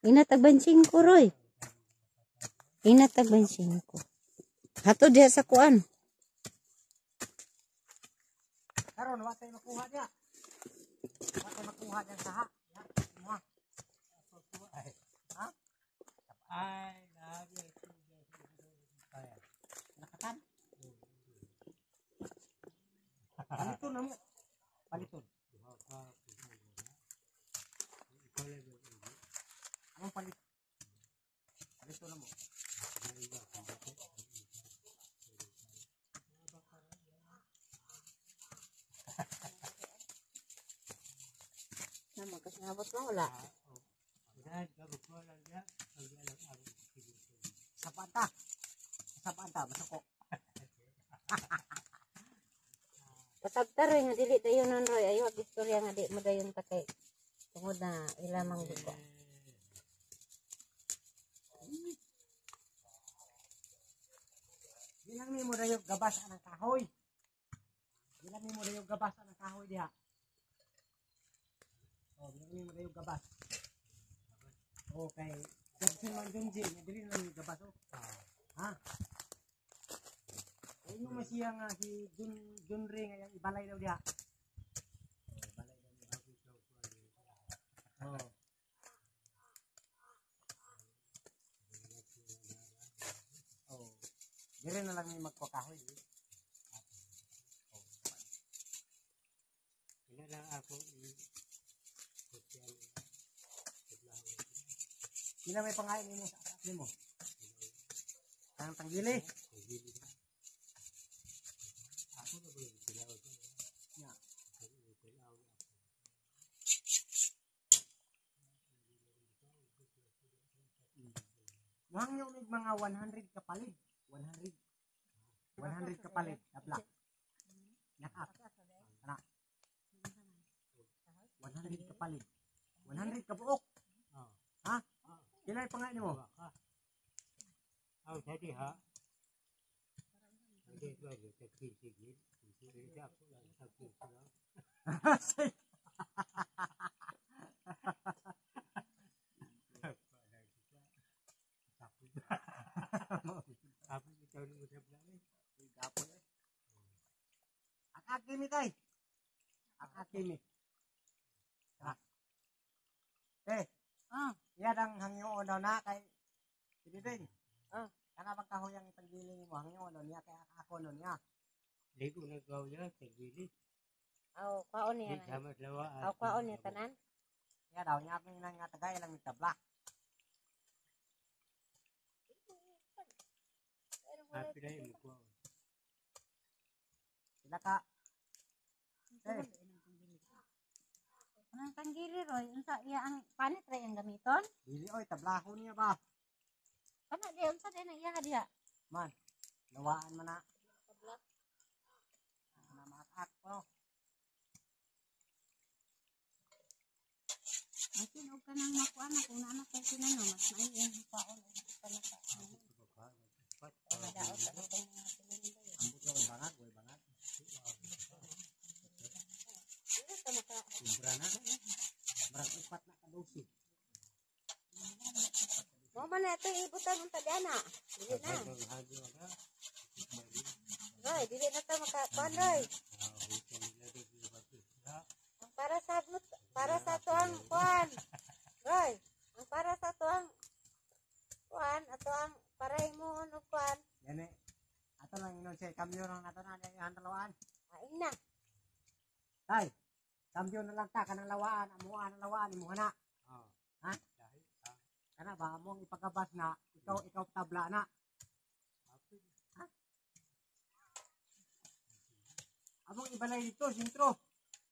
Inatagbansing ko, Roy. Inatagbansing ko. Hato diha sa kuan. Karon wa tay makuha niya. Wa tay makuha niya sa ha. Ya, mo. Ha? Ay, lagi ito. Nakatan. Paliton na mo. Paliton. Anong palit? Paliton na mo. Naman kasi nabot mo wala. Sa panta. Sa panta, masako. Pasabtar Roy nga dili dayon non Roy. Ayo istorya nga di mo dayon ta kay tungod na ilamang dito. Bilang ni mo dayo gabas ang kahoy. Bilang ni mo dayo gabas ang kahoy diha. Oh, bilang ni mo dayo gabas. Okay. Jackson Mandunji, dili na ni gabas oh. Ha? Ayun mo siya nga si Junri nga yang ibalay daw diha. Oh, balay daw diha. Oh. Oh. Dire na lang may magpakahoy. Oh. Wala lang ako Sila may pangain mo sa atas mo. Ang tanggili. Ako na ba yung sila? Ya. Mahangyo may mga 100 kapalit. 100 kapalit. Tapla. Nakap. Anak. 100 kapalit. 100 kabuok. Ha? Kailan yung pangain mo? Jadi ha? Hindi ba yung tagsigil? Hindi ako lang tagsigil. Apa kita ni udah bilang ni? Gapo ni. Akakimi tay. Akakimi. Iya dang hangyo daw na kay Sididing. Kana bang kahoyang tagili mo hangyo daw niya kay ako no niya. Ligo na gaw niya tagili. Aw, kaon niya. Aw, kaon niya tanan. Iya daw niya kung nang nga tagay lang tabla. Happy day mo ko. Sila ka. Anong tanggili Roy? Unsa iya ang panit ra yang gamiton? Dili oy tablahon niya ba? Kana di unsa din iya ka diha? Man. Lawaan man na. Tabla. Na maak po. Masin og kanang makuan na kung naana kay kinano mas maayo ang paon og panaka. Madaot sa itong mga silinda. Ambot ko bangat, way bangat. Sobra na. Marag upat na kadosi. Mo man na ito ibutan unta diana. Dili na. Roy, dili na ta makakuan Roy. Ang para sa tuang kuan. Roy, ang para sa tuang kuan ato ang paray mo ano kuan. Yan eh. Ato lang inon siya kamyo nang ato na yung lawaan. Ain na. Tay. Kamyo na lang ta kanang lawaan, amuan ang lawaan imo hana. Ha? Kana ba among ipagabas na ikaw tabla na. Ha? Among ibalay dito sintro.